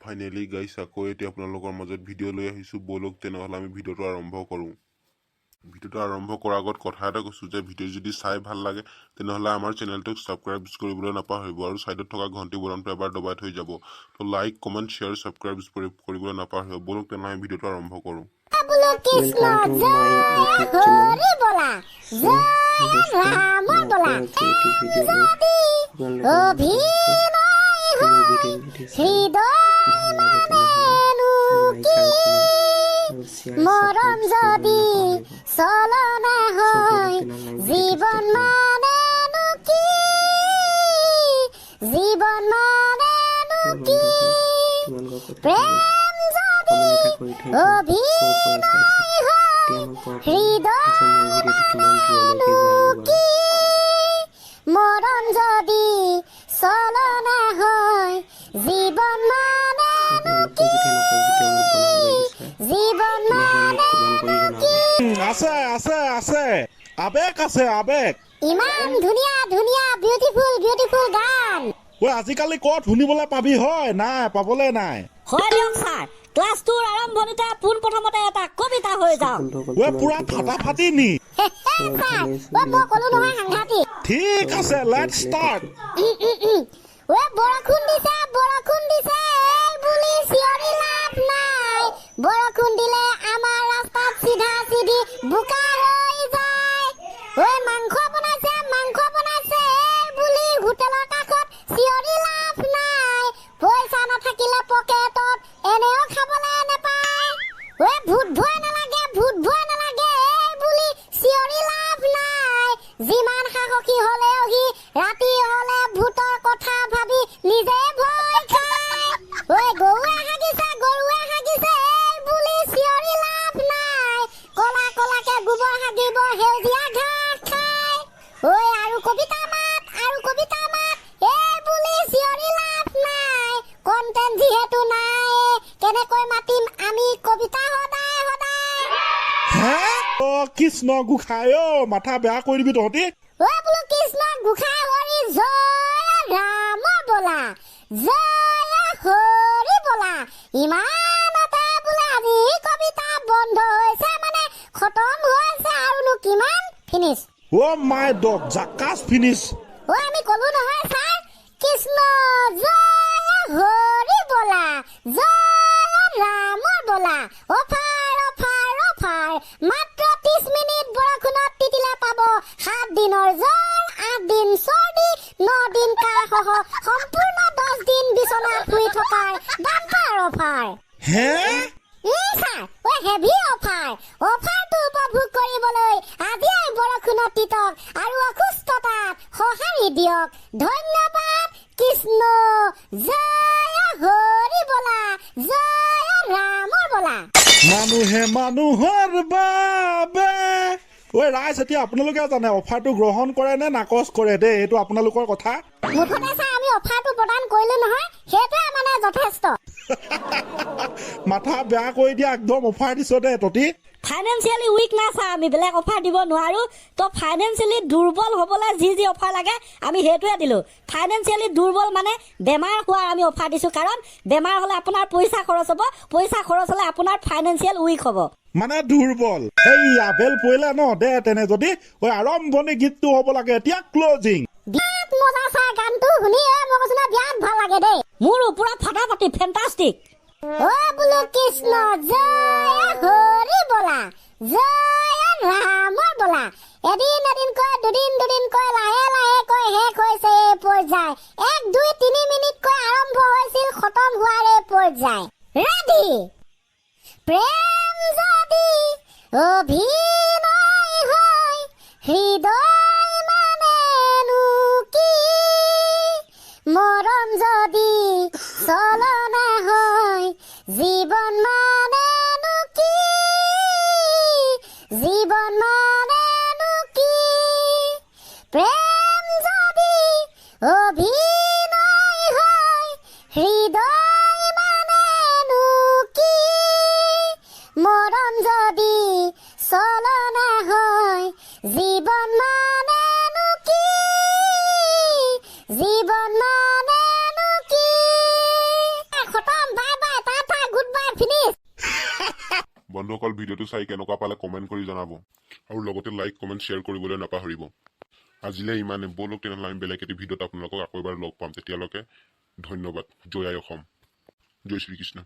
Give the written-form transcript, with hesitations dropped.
Finally গাইছ আকৌ এতিয়া আপোনালোকৰ মাজত ভিডিঅ' লৈ আহিছোঁ। ব'লক তেনেহ'লে আমি ভিডিঅ'টো আৰম্ভ কৰোঁ। ভিডিঅ'টো আৰম্ভ কৰাৰ আগত কথা এটা কৈছোঁ যে ভিডিঅ' যদি চাই ভাল লাগে তেনেহ'লে আমাৰ চেনেলটোক ছাবস্ক্ৰাইব কৰিবলৈ নাপাহৰিব আৰু ছাইডত থকা ঘণ্টি বটনটো এবাৰ দবাই থৈ যাব। তো লাইক কমেণ্ট শ্বেয়াৰ ছাবস্ক্ৰাইব কৰিবলৈ নাপাহৰিব। ব'লক তেনেহ'লে আমি ভিডিঅ'টো আৰম্ভ কৰোঁ। মৰম যদি চলনা হয় জীৱন মানেনো কি জীৱন মানেনো কি প্ৰেম যদি অভিনয় হয় হৃদয় মানেনো কি মৰম যদি চলনা হয় জীৱন মানেনো কি জীৱন আছে আছে আছে আবেগ আছে আবেগ ইমান ধুনীয়া ধুনীয়া বিউটিফুল গান আজিকালি ক'ত শুনিবলৈ পাবি হয় নাই পাবলৈ নাই হয় দিয়ক ছাৰ ক্লাছ 2 আৰম্ভণিতে পোনপ্ৰথমতে এটা কবিতা হৈ যাওক পুৰা ফাটাফাটি নি মই ক'লো নহয় সাংঘাতিক ঠিক আছে লেটছ ষ্টাৰ্ট বৰষুণ দিছে এই বুলি চিঞৰি লাভ নাই বৰষুণ দিলে আমাৰ ৰাস্তাত চিধা চিধি বোকা হৈ যায় মাংস বনাইছে এই বুলি হোটেলৰ কাষত চিঞৰি লাভ নাই পইচা নাথাকিলে পকেটত এনেও খাবলৈ নেপায় ভূত ভয় নালাগে এই বুলি চিঞৰি লাভ নাই যিমান সাহসী হ'লেও সি ৰাতি হ'লে ভূতৰ কথা ভাবি নিজে ভয় খায় গৰুৱে হাগিছে এই বুলি চিঞৰি লাভ নাই কলাকে গোবৰ হাগিব সেউজীয়া ঘাঁহ খায় আৰু কবিতা মাত এই বুলি চিঞৰি লাভ নাই কণ্টেণ্ট যিহেতু নাই কেনেকৈ মাতিম আমি কবিতা সদায় কৃষ্ণ গোসাঁই মাথা বেয়া কৰি দিবি তহঁতি বোলো কৃষ্ণ গোসাঁই হৰি জয় ৰাম বোলা জয় হৰি বোলা ইমানতে বোলে আজি কবিতা বন্ধ হৈছে মানে খতম হৈছে আৰুনো কিমান ফিনিছ মাই ডগ জাকাছ ফিনিছ আমি ক'লো নহয় ছাৰ কৃষ্ণ জয় হৰি বোলা জয় ৰাম বোলা অফাৰ মাত্ৰ 30 মিনিট বৰষুণত তিতিলে পাব 7 দিনৰ জ্বৰ 8 দিন চৰ্দি 9 দিন কাহ সহ সম্পূৰ্ণ 10 দিন বিচনাত শুই থকাৰ বাম্পাৰ অফাৰ হেভি অফাৰটো উপভোগ কৰিবলৈ আজিয়েই বৰষুণত তিতক আৰু অসুস্থতাত সঁহাৰি দিয়ক ধন্যবাদ কৃষ্ণ জয় হৰি বোলা জয় ৰাম বোলা মানুহে মানুহৰ বাবে ৰাইজ এতিয়া আপোনালোকে জানে অফাৰটো গ্ৰহণ কৰে নে নাকচ কৰে দেই এইটো আপোনালোকৰ কথা মুঠতে ছাৰ আমি অফাৰটো প্ৰদান কৰিলো নহয় সেইটোৱে মানে যথেষ্ট মাথা বেয়া কৰি দিয়া একদম অফাৰ দিছ দে তহঁতি ফাইনেন্সিয়েলি উইক না ছাৰ আমি বেলেগ অফাৰ দিব নোৱাৰো তো ফাইনেন্সিয়েলি দুৰ্বল হ'বলৈ যি অফাৰ লাগে আমি সেইটোৱে দিলো ফাইনেন্সিয়েলি দুৰ্বল মানে বেমাৰ হোৱাৰ আমি অফাৰ দিছো কাৰণ বেমাৰ হ'লে আপোনাৰ পইচা খৰচ হ'ব পইচা খৰচ হ'লে আপোনাৰ ফাইনেন্সিয়েল উইক হ'ব মানে দুৰ্বল বেল পৰিলে ন দে তেনে যদি আৰম্ভণি গীতটো হ'ব লাগে এতিয়া ক্লজিং বিৰাট মজা ছাৰ গানটো শুনি মই কৈছো না বিৰাট ভাল লাগে দেই মোৰ পুৰা ফাটাফাটি ফেণ্টাষ্টিক বোলো কৃষ্ণ জয় হৰি বোলা জয় ৰাম বোলা এদিন কৈ দুদিন কৈ লাহে কৈ শেষ হৈছে এই পৰ্যায় 1 2 3 মিনিট কৈ আৰম্ভ হৈছিল খতম হোৱাৰ এই পৰ্যায় ৰেডি প্ৰেম যদি অভিনয় হয় হৃদয় মানেনো কি মৰম যদি চলনা হয় জীৱন মানেনো কি জীৱন মানেনো কি প্ৰেম যদি অভিনয় হয় হৃদয় মানেনো কি মৰম যদি চলনা হয় জীৱন মানেনো কি জীবন মানেনো কি খতম বাই বাই বন্ধুসকল ভিডিঅ'টো চাই কেনেকুৱা পালে কমেণ্ট কৰি জনাব আৰু লগতে লাইক কমেণ্ট শ্বেয়াৰ কৰিবলৈ নাপাহৰিব আজিলৈ ইমানে বলক তেনেহ'লে আমি বেলেগ এটি ভিডিঅ'ত আপোনালোকক আকৌ এবাৰ লগ পাম তেতিয়ালৈকে ধন্যবাদ জয় আই অসম জয় শ্ৰীকৃষ্ণ